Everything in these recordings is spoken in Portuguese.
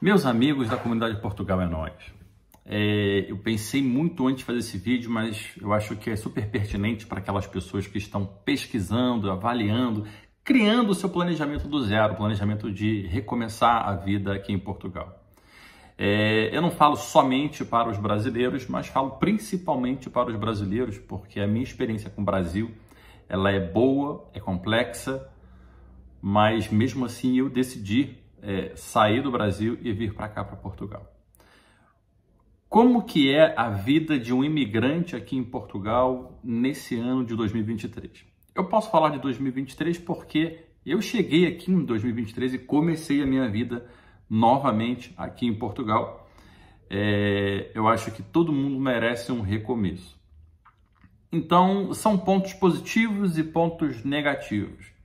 Meus amigos da comunidade Portugal é Nóis. Eu pensei muito antes de fazer esse vídeo, mas eu acho que é super pertinente para aquelas pessoas que estão pesquisando, avaliando, criando o seu planejamento do zero, planejamento de recomeçar a vida aqui em Portugal. Eu não falo somente para os brasileiros, mas falo principalmente para os brasileiros, porque a minha experiência com o Brasil, ela é boa, é complexa, mas mesmo assim eu decidi sair do Brasil e vir para cá, para Portugal. Como que é a vida de um imigrante aqui em Portugal nesse ano de 2023? Eu posso falar de 2023 porque eu cheguei aqui em 2023 e comecei a minha vida novamente aqui em Portugal. Eu acho que todo mundo merece um recomeço. Então, são pontos positivos e pontos negativos.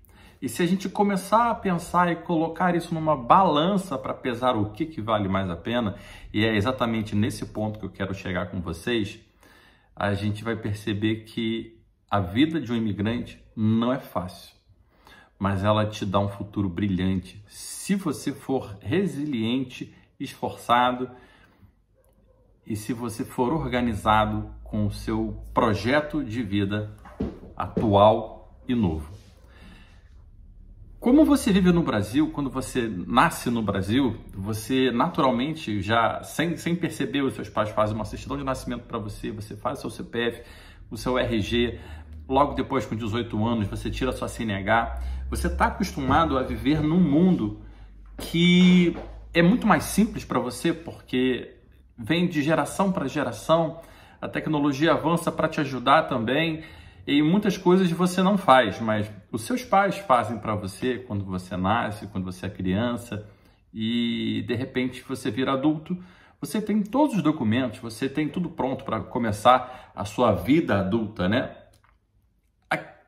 E se a gente começar a pensar e colocar isso numa balança para pesar o que vale mais a pena, e é exatamente nesse ponto que eu quero chegar com vocês, a gente vai perceber que a vida de um imigrante não é fácil, mas ela te dá um futuro brilhante se você for resiliente, esforçado e se você for organizado com o seu projeto de vida atual e novo. Como você vive no Brasil, quando você nasce no Brasil, você naturalmente, já sem perceber, os seus pais fazem uma certidão de nascimento para você, você faz o seu CPF, o seu RG, logo depois, com 18 anos, você tira a sua CNH. Você está acostumado a viver num mundo que é muito mais simples para você, porque vem de geração para geração, a tecnologia avança para te ajudar também, e muitas coisas você não faz, mas os seus pais fazem para você quando você nasce, quando você é criança, e de repente você vira adulto, você tem todos os documentos, você tem tudo pronto para começar a sua vida adulta, né?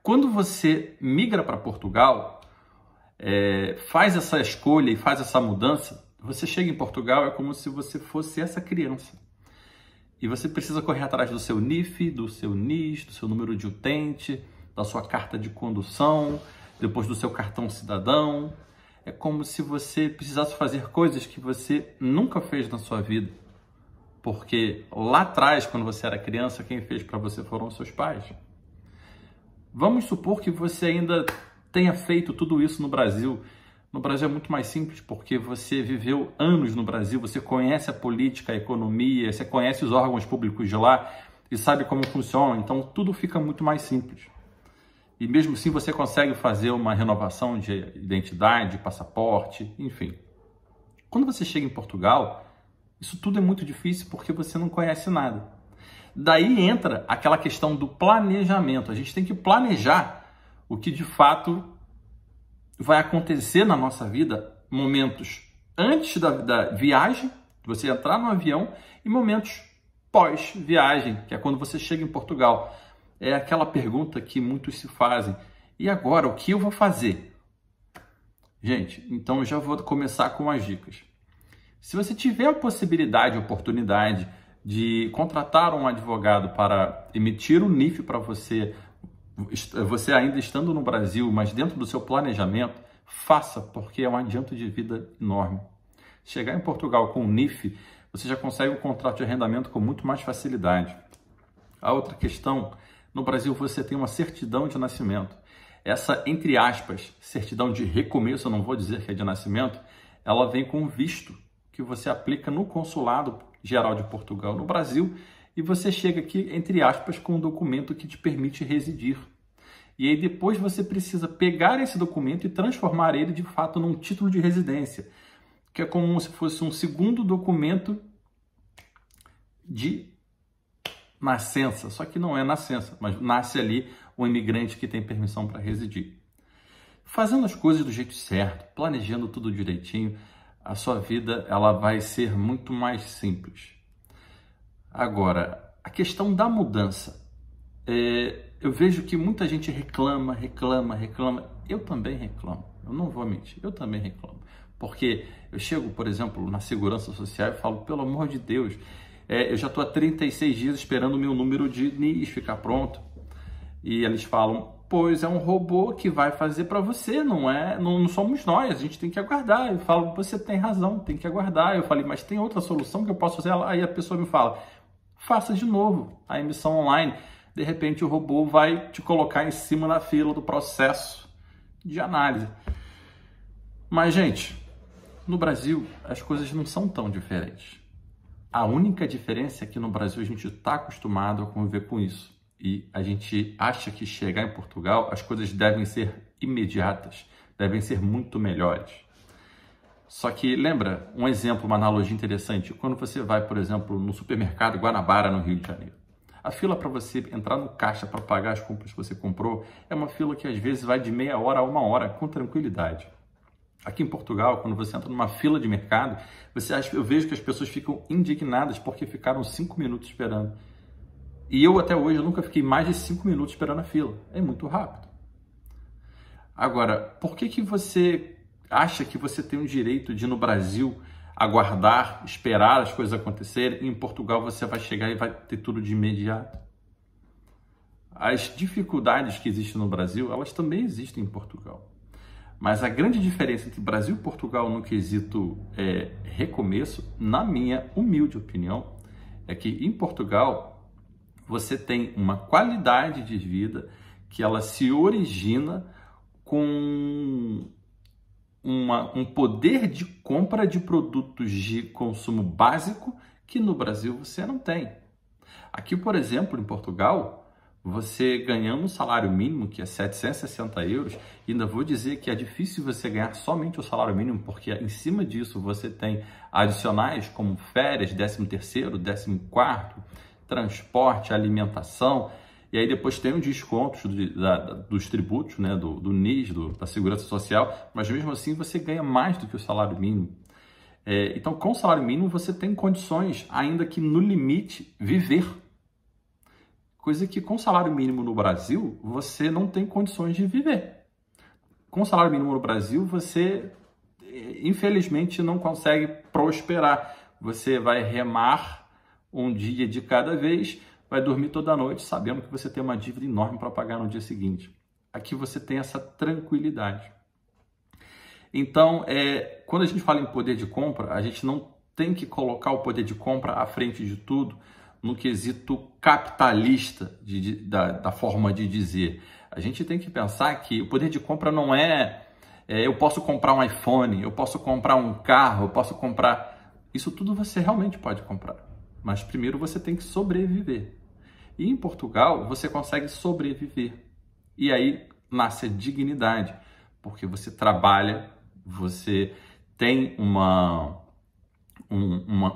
Quando você migra para Portugal, faz essa escolha e faz essa mudança, você chega em Portugal, é como se você fosse essa criança. E você precisa correr atrás do seu NIF, do seu NIS, do seu número de utente, da sua carta de condução, depois do seu cartão cidadão. É como se você precisasse fazer coisas que você nunca fez na sua vida. Porque lá atrás, quando você era criança, quem fez para você foram os seus pais. Vamos supor que você ainda tenha feito tudo isso no Brasil. No Brasil é muito mais simples, porque você viveu anos no Brasil, você conhece a política, a economia, você conhece os órgãos públicos de lá e sabe como funciona, então tudo fica muito mais simples. E mesmo assim você consegue fazer uma renovação de identidade, passaporte, enfim. Quando você chega em Portugal, isso tudo é muito difícil porque você não conhece nada. Daí entra aquela questão do planejamento. A gente tem que planejar o que de fato vai acontecer na nossa vida, momentos antes da viagem, você entrar no avião, e momentos pós-viagem, que é quando você chega em Portugal. É aquela pergunta que muitos se fazem: e agora, o que eu vou fazer? Gente, então eu já vou começar com as dicas. Se você tiver a possibilidade, a oportunidade de contratar um advogado para emitir o NIF para você, você ainda estando no Brasil, mas dentro do seu planejamento, faça, porque é um adianto de vida enorme. Chegar em Portugal com o NIF, você já consegue um contrato de arrendamento com muito mais facilidade. A outra questão, no Brasil você tem uma certidão de nascimento. Essa, entre aspas, certidão de recomeço, eu não vou dizer que é de nascimento, ela vem com visto que você aplica no Consulado Geral de Portugal no Brasil, e você chega aqui, entre aspas, com um documento que te permite residir. E aí depois você precisa pegar esse documento e transformar ele de fato num título de residência, que é como se fosse um segundo documento de nascença. Só que não é nascença, mas nasce ali um imigrante que tem permissão para residir. Fazendo as coisas do jeito certo, planejando tudo direitinho, a sua vida ela vai ser muito mais simples. Agora, a questão da mudança. Eu vejo que muita gente reclama. Eu também reclamo. Eu não vou mentir, eu também reclamo. Porque eu chego, por exemplo, na Segurança Social e falo: pelo amor de Deus, eu já estou há 36 dias esperando o meu número de NIS ficar pronto. E eles falam: Pois é um robô que vai fazer para você, não somos nós, a gente tem que aguardar. Eu falo, você tem razão, tem que aguardar. Eu falei, mas tem outra solução que eu posso fazer? Aí a pessoa me fala, faça de novo a emissão online. De repente o robô vai te colocar em cima da fila do processo de análise. Mas, gente, no Brasil as coisas não são tão diferentes. A única diferença é que no Brasil a gente está acostumado a conviver com isso. E a gente acha que chegar em Portugal as coisas devem ser imediatas, devem ser muito melhores. Só que lembra um exemplo, uma analogia interessante, quando você vai, por exemplo, no supermercado Guanabara, no Rio de Janeiro. A fila para você entrar no caixa para pagar as compras que você comprou é uma fila que às vezes vai de meia hora a 1 hora, com tranquilidade. Aqui em Portugal, quando você entra numa fila de mercado, eu vejo que as pessoas ficam indignadas porque ficaram 5 minutos esperando. E eu até hoje eu nunca fiquei mais de 5 minutos esperando a fila. É muito rápido. Agora, por que você acha que você tem o direito de, no Brasil, aguardar, esperar as coisas acontecerem, e em Portugal você vai chegar e vai ter tudo de imediato? As dificuldades que existem no Brasil, elas também existem em Portugal. Mas a grande diferença entre Brasil e Portugal no quesito recomeço, na minha humilde opinião, é que em Portugal você tem uma qualidade de vida que ela se origina com um poder de compra de produtos de consumo básico que no Brasil você não tem. Aqui, por exemplo, em Portugal, você ganhando um salário mínimo, que é 760 euros, e ainda vou dizer que é difícil você ganhar somente o salário mínimo, porque em cima disso você tem adicionais como férias, 13º, 14º, transporte, alimentação, e aí depois tem os descontos dos tributos, né, do NIS, da Segurança Social, mas mesmo assim você ganha mais do que o salário mínimo. Então, com o salário mínimo você tem condições, ainda que no limite, viver. Coisa que com o salário mínimo no Brasil, você não tem condições de viver. Com o salário mínimo no Brasil, você, infelizmente, não consegue prosperar. Você vai remar um dia de cada vez, vai dormir toda noite sabendo que você tem uma dívida enorme para pagar no dia seguinte. Aqui você tem essa tranquilidade. Então, quando a gente fala em poder de compra, a gente não tem que colocar o poder de compra à frente de tudo no quesito capitalista da forma de dizer. A gente tem que pensar que o poder de compra não eu posso comprar um iPhone, eu posso comprar um carro, eu posso comprar... Isso tudo você realmente pode comprar. Mas primeiro você tem que sobreviver. E em Portugal você consegue sobreviver. E aí nasce a dignidade, porque você trabalha, você tem um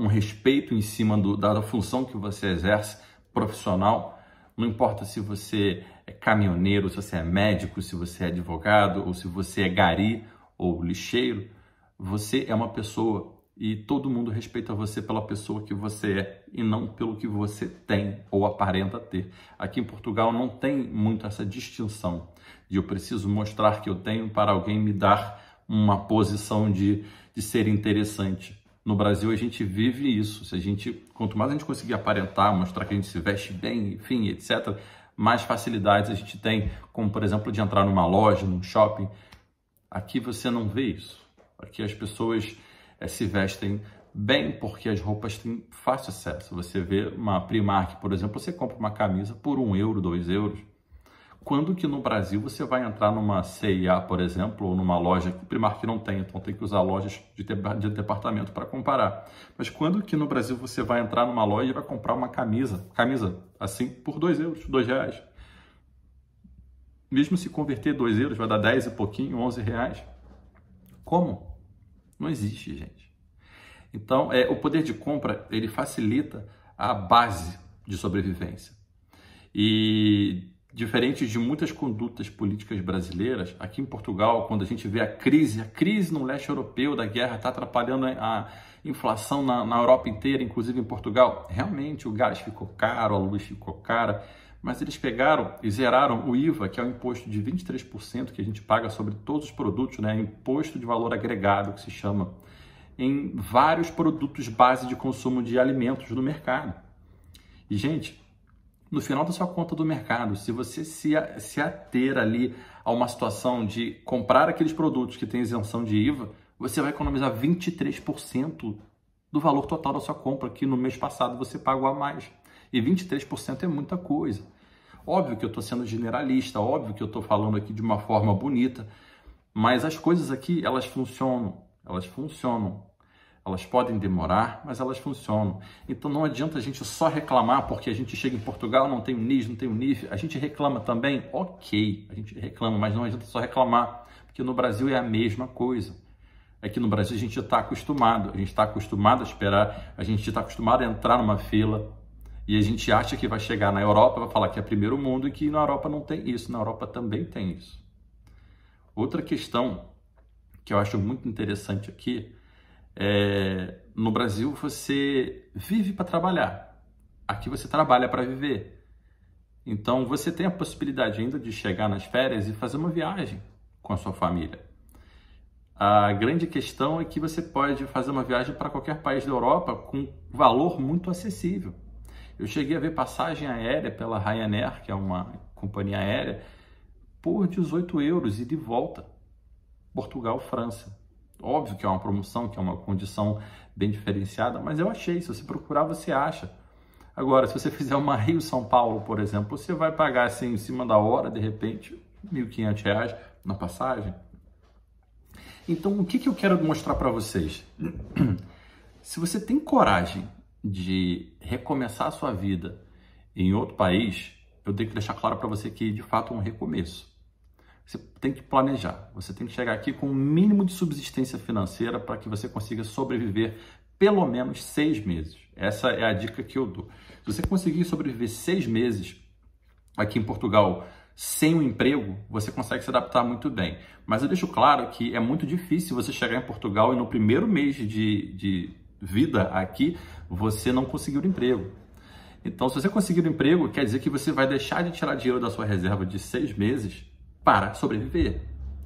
respeito em cima da função que você exerce profissional. Não importa se você é caminhoneiro, se você é médico, se você é advogado, ou se você é gari ou lixeiro, você é uma pessoa. E todo mundo respeita você pela pessoa que você é e não pelo que você tem ou aparenta ter. Aqui em Portugal não tem muito essa distinção de eu preciso mostrar que eu tenho para alguém me dar uma posição de ser interessante. No Brasil a gente vive isso. Quanto mais a gente conseguir aparentar, mostrar que a gente se veste bem, enfim, etc., mais facilidades a gente tem, como por exemplo de entrar numa loja, num shopping. Aqui você não vê isso. Aqui as pessoas se vestem bem porque as roupas têm fácil acesso. Você vê uma Primark, por exemplo, você compra uma camisa por 1 euro, 2 euros. Quando que no Brasil você vai entrar numa C&A, por exemplo, ou numa loja que Primark não tem, então tem que usar lojas de departamento para comparar. Mas quando que no Brasil você vai entrar numa loja e vai comprar uma camisa assim por 2 euros, 2 reais? Mesmo se converter 2 euros, vai dar 10 e pouquinho, 11 reais. Como? Não existe, gente. Então, o poder de compra, ele facilita a base de sobrevivência. E diferente de muitas condutas políticas brasileiras, aqui em Portugal, quando a gente vê a crise no leste europeu da guerra está atrapalhando a inflação na Europa inteira, inclusive em Portugal. Realmente, o gás ficou caro, a luz ficou cara, mas eles pegaram e zeraram o IVA, que é o imposto de 23% que a gente paga sobre todos os produtos, né? Imposto de valor agregado, que se chama, em vários produtos base de consumo de alimentos no mercado. E, gente, no final da sua conta do mercado, se você se ater ali a uma situação de comprar aqueles produtos que têm isenção de IVA, você vai economizar 23% do valor total da sua compra, que no mês passado você pagou a mais. E 23% é muita coisa. Óbvio que eu estou sendo generalista, óbvio que eu estou falando aqui de uma forma bonita, mas as coisas aqui, elas funcionam. Elas podem demorar, mas elas funcionam. Então não adianta a gente só reclamar porque a gente chega em Portugal, não tem o NIS, não tem o NIF. A gente reclama também? Ok, a gente reclama, mas não adianta só reclamar, porque no Brasil é a mesma coisa. Aqui no Brasil a gente está acostumado, a esperar, a gente está acostumado a entrar numa fila e a gente acha que vai chegar na Europa, vai falar que é primeiro mundo e que na Europa não tem isso, na Europa também tem isso. Outra questão que eu acho muito interessante aqui no Brasil você vive para trabalhar, aqui você trabalha para viver. Então você tem a possibilidade ainda de chegar nas férias e fazer uma viagem com a sua família. A grande questão é que você pode fazer uma viagem para qualquer país da Europa com valor muito acessível. Eu cheguei a ver passagem aérea pela Ryanair, que é uma companhia aérea, por 18 euros e de volta, Portugal, França. Óbvio que é uma promoção, que é uma condição bem diferenciada, mas eu achei, se você procurar, você acha. Agora, se você fizer uma Rio-São Paulo, por exemplo, você vai pagar assim, em cima da hora, de repente, R$ 1.500 na passagem. Então, o que eu quero mostrar para vocês? Se você tem coragem de recomeçar a sua vida em outro país, eu tenho que deixar claro para você que, de fato, é um recomeço. Você tem que planejar, você tem que chegar aqui com um mínimo de subsistência financeira para que você consiga sobreviver pelo menos 6 meses. Essa é a dica que eu dou. Se você conseguir sobreviver 6 meses aqui em Portugal sem um emprego, você consegue se adaptar muito bem. Mas eu deixo claro que é muito difícil você chegar em Portugal e no primeiro mês de vida aqui, você não conseguir um emprego. Então, se você conseguir um emprego, quer dizer que você vai deixar de tirar dinheiro da sua reserva de 6 meses para sobreviver.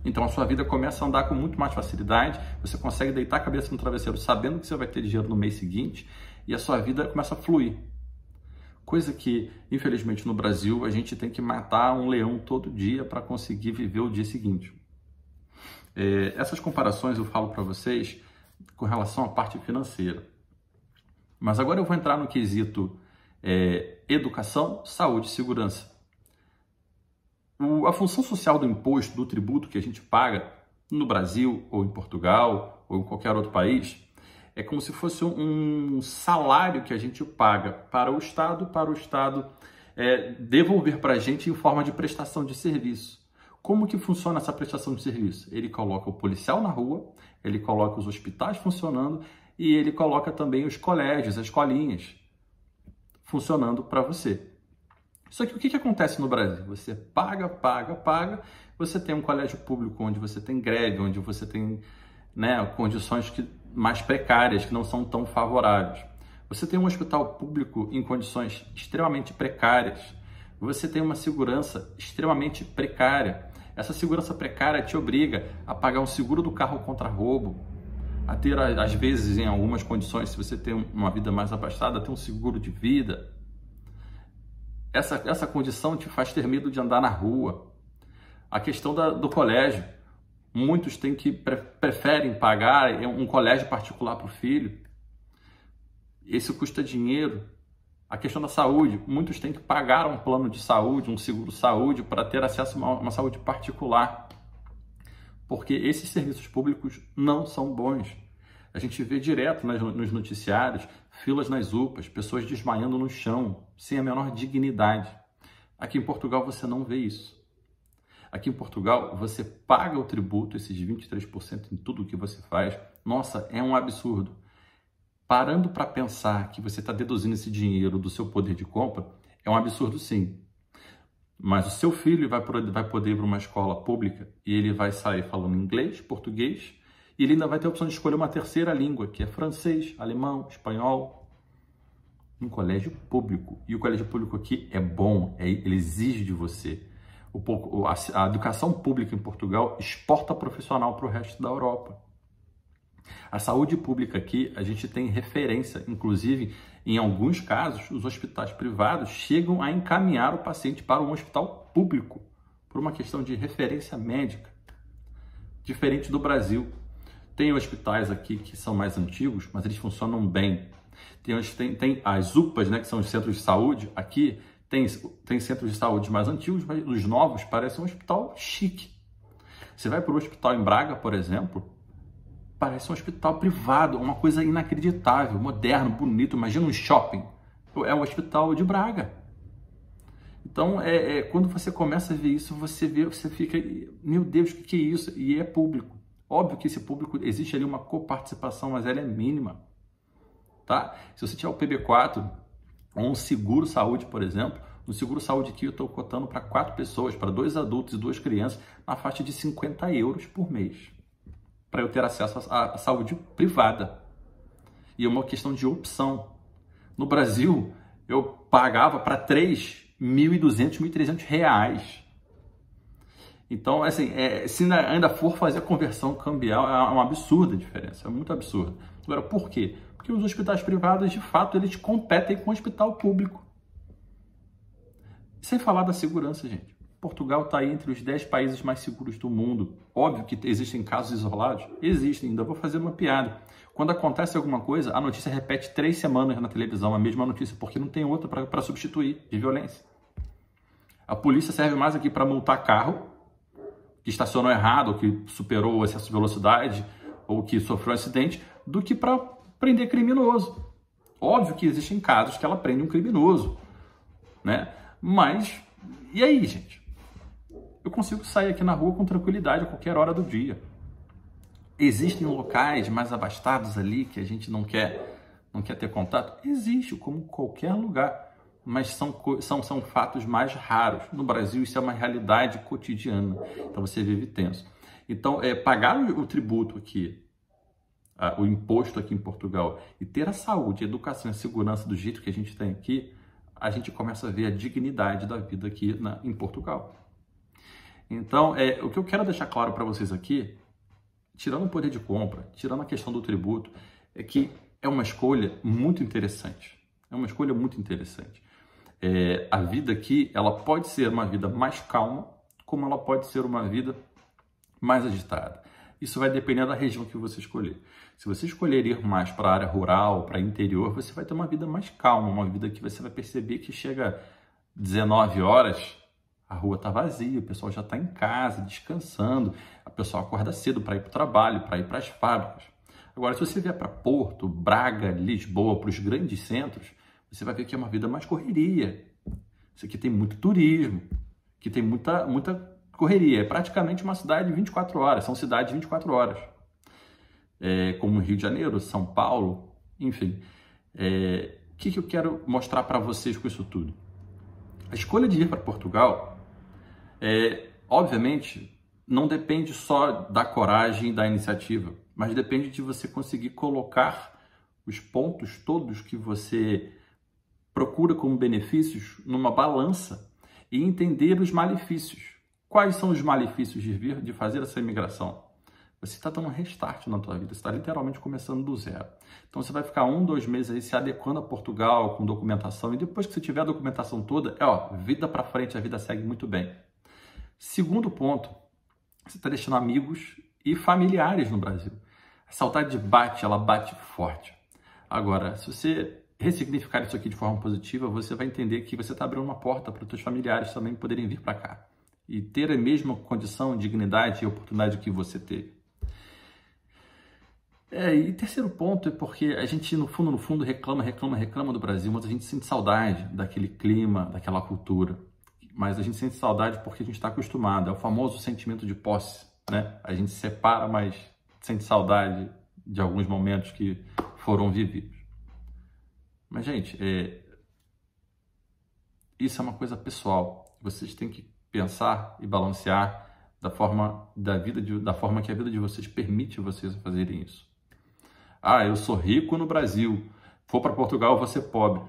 Então a sua vida começa a andar com muito mais facilidade, você consegue deitar a cabeça no travesseiro sabendo que você vai ter dinheiro no mês seguinte e a sua vida começa a fluir. Coisa que, infelizmente, no Brasil, a gente tem que matar um leão todo dia para conseguir viver o dia seguinte. Essas comparações eu falo para vocês com relação à parte financeira. Mas agora eu vou entrar no quesito educação, saúde e segurança. A função social do imposto, do tributo que a gente paga no Brasil, ou em Portugal, ou em qualquer outro país, é como se fosse um salário que a gente paga para o Estado devolver para a gente em forma de prestação de serviço. Como que funciona essa prestação de serviço? Ele coloca o policial na rua, ele coloca os hospitais funcionando e ele coloca também os colégios, as escolinhas funcionando para você. Só que o que acontece no Brasil? Você paga, você tem um colégio público onde você tem greve, onde você tem condições mais precárias, que não são tão favoráveis. Você tem um hospital público em condições extremamente precárias. Você tem uma segurança extremamente precária. Essa segurança precária te obriga a pagar um seguro do carro contra roubo, a ter, às vezes, em algumas condições, se você tem uma vida mais abastada, ter um seguro de vida. Essa condição te faz ter medo de andar na rua. A questão do colégio. Muitos preferem pagar um colégio particular para o filho. Isso custa dinheiro. A questão da saúde. Muitos têm que pagar um plano de saúde, um seguro-saúde, para ter acesso a uma saúde particular. Porque esses serviços públicos não são bons. A gente vê direto nos noticiários, filas nas UPAs, pessoas desmaiando no chão, sem a menor dignidade. Aqui em Portugal você não vê isso. Aqui em Portugal você paga o tributo, esses 23% em tudo que você faz. Nossa, é um absurdo. Parando para pensar que você está deduzindo esse dinheiro do seu poder de compra, é um absurdo sim. Mas o seu filho vai poder ir para uma escola pública e ele vai sair falando inglês, português, e ele ainda vai ter a opção de escolher uma terceira língua, que é francês, alemão, espanhol, um colégio público. E o colégio público aqui é bom, ele exige de você. A educação pública em Portugal exporta profissional para o resto da Europa. A saúde pública aqui, a gente tem referência, inclusive, em alguns casos, os hospitais privados chegam a encaminhar o paciente para um hospital público, por uma questão de referência médica, diferente do Brasil. Tem hospitais aqui que são mais antigos, mas eles funcionam bem. Tem as UPAs, né, que são os centros de saúde. Aqui tem centros de saúde mais antigos, mas os novos parecem um hospital chique. Você vai para o hospital em Braga, por exemplo, parece um hospital privado, uma coisa inacreditável, moderno, bonito. Imagina um shopping. É um hospital de Braga. Então, quando você começa a ver isso, você fica, meu Deus, o que é isso? E é público. Óbvio que esse público, existe ali uma coparticipação, mas ela é mínima. Tá? Se você tiver o PB4 ou um seguro saúde, por exemplo, no seguro saúde aqui eu estou cotando para 4 pessoas, para 2 adultos e 2 crianças, na faixa de 50 euros por mês, para eu ter acesso à saúde privada. E é uma questão de opção. No Brasil, eu pagava para 3.200, 1.300 reais. Então, assim, se ainda for fazer a conversão cambial, é uma absurda a diferença, é muito absurda. Agora, por quê? Porque os hospitais privados, de fato, eles competem com o hospital público. Sem falar da segurança, gente. Portugal está aí entre os 10 países mais seguros do mundo. Óbvio que existem casos isolados. Existem, ainda vou fazer uma piada. Quando acontece alguma coisa, a notícia repete 3 semanas na televisão, a mesma notícia, porque não tem outra para substituir de violência. A polícia serve mais aqui para multar carro que estacionou errado, ou que superou o excesso de velocidade, ou que sofreu um acidente, do que para prender criminoso. Óbvio que existem casos que ela prende um criminoso, né? Mas, e aí, gente? Eu consigo sair aqui na rua com tranquilidade a qualquer hora do dia. Existem locais mais abastados ali que a gente não quer ter contato? Existe, como qualquer lugar. Mas são fatos mais raros. No Brasil, isso é uma realidade cotidiana. Então, você vive tenso. Então, pagar o tributo aqui, o imposto aqui em Portugal, e ter a saúde, a educação e a segurança do jeito que a gente tem aqui, a gente começa a ver a dignidade da vida aqui em Portugal. Então, o que eu quero deixar claro para vocês aqui, tirando o poder de compra, tirando a questão do tributo, é que é uma escolha muito interessante. É uma escolha muito interessante. A vida aqui, ela pode ser uma vida mais calma, como ela pode ser uma vida mais agitada. Isso vai depender da região que você escolher. Se você escolher ir mais para a área rural, para o interior, você vai ter uma vida mais calma, uma vida que você vai perceber que chega 19 horas, a rua está vazia, o pessoal já está em casa, descansando, a pessoa acorda cedo para ir para o trabalho, para ir para as fábricas. Agora, se você vier para Porto, Braga, Lisboa, para os grandes centros, você vai ver que é uma vida mais correria. Isso aqui tem muito turismo, que tem muita correria. É praticamente uma cidade de 24 horas, são cidades de 24 horas. Como Rio de Janeiro, São Paulo, enfim. O que eu quero mostrar para vocês com isso tudo? A escolha de ir para Portugal, obviamente, não depende só da coragem e da iniciativa, mas depende de você conseguir colocar os pontos todos que você procura como benefícios numa balança e entender os malefícios. Quais são os malefícios de fazer essa imigração? Você está dando um restart na tua vida, você está literalmente começando do zero. Então você vai ficar 1, 2 meses aí se adequando a Portugal com documentação, e depois que você tiver a documentação toda, vida para frente, a vida segue muito bem. Segundo ponto, você está deixando amigos e familiares no Brasil. A saudade ela bate forte. Agora, se você ressignificar isso aqui de forma positiva, você vai entender que você está abrindo uma porta para os seus familiares também poderem vir para cá e ter a mesma condição, dignidade e oportunidade que você teve. E terceiro ponto é porque a gente, no fundo, reclama do Brasil, mas a gente sente saudade daquele clima, daquela cultura. Mas a gente sente saudade porque a gente está acostumado. É o famoso sentimento de posse, né? A gente se separa, mas sente saudade de alguns momentos que foram vividos. Mas, gente, isso é uma coisa pessoal. Vocês têm que pensar e balancear da forma que a vida de vocês permite vocês fazerem isso. Eu sou rico no Brasil, vou para Portugal, eu vou ser pobre.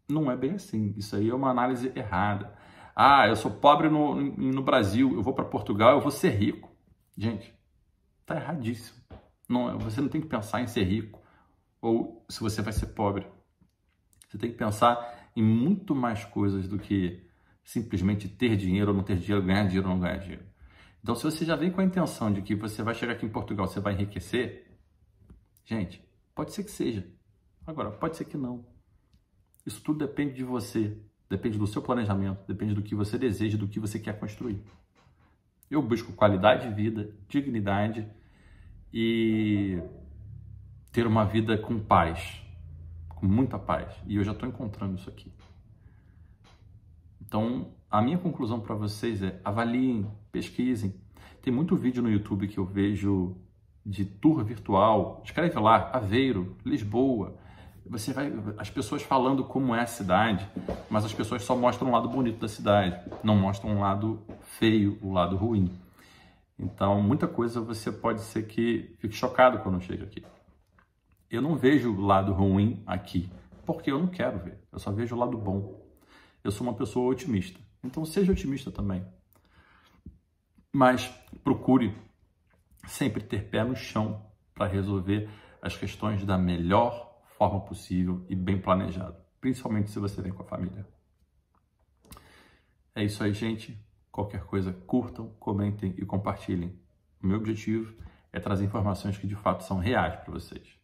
Não é bem assim. Isso aí é uma análise errada. Eu sou pobre no Brasil, eu vou para Portugal, eu vou ser rico. Gente, tá erradíssimo. Você não tem que pensar em ser rico ou se você vai ser pobre. Você tem que pensar em muito mais coisas do que simplesmente ter dinheiro ou não ter dinheiro, ganhar dinheiro ou não ganhar dinheiro. Então, se você já vem com a intenção de que você vai chegar aqui em Portugal, você vai enriquecer, gente, pode ser que seja. Agora, pode ser que não. Isso tudo depende de você, depende do seu planejamento, depende do que você deseja, do que você quer construir. Eu busco qualidade de vida, dignidade e ter uma vida com paz, com muita paz. E eu já estou encontrando isso aqui. Então, a minha conclusão para vocês é: avaliem, pesquisem. Tem muito vídeo no YouTube que eu vejo de tour virtual. Escreve lá, Aveiro, Lisboa. Você vai, as pessoas falando como é a cidade, mas as pessoas só mostram um lado bonito da cidade, não mostram um lado feio, o lado ruim. Então, muita coisa você pode ser que fique chocado quando chega aqui. Eu não vejo o lado ruim aqui, porque eu não quero ver. Eu só vejo o lado bom. Eu sou uma pessoa otimista. Então, seja otimista também. Mas procure sempre ter pé no chão para resolver as questões da melhor forma possível e bem planejado. Principalmente se você vem com a família. É isso aí, gente. Qualquer coisa, curtam, comentem e compartilhem. O meu objetivo é trazer informações que de fato são reais para vocês.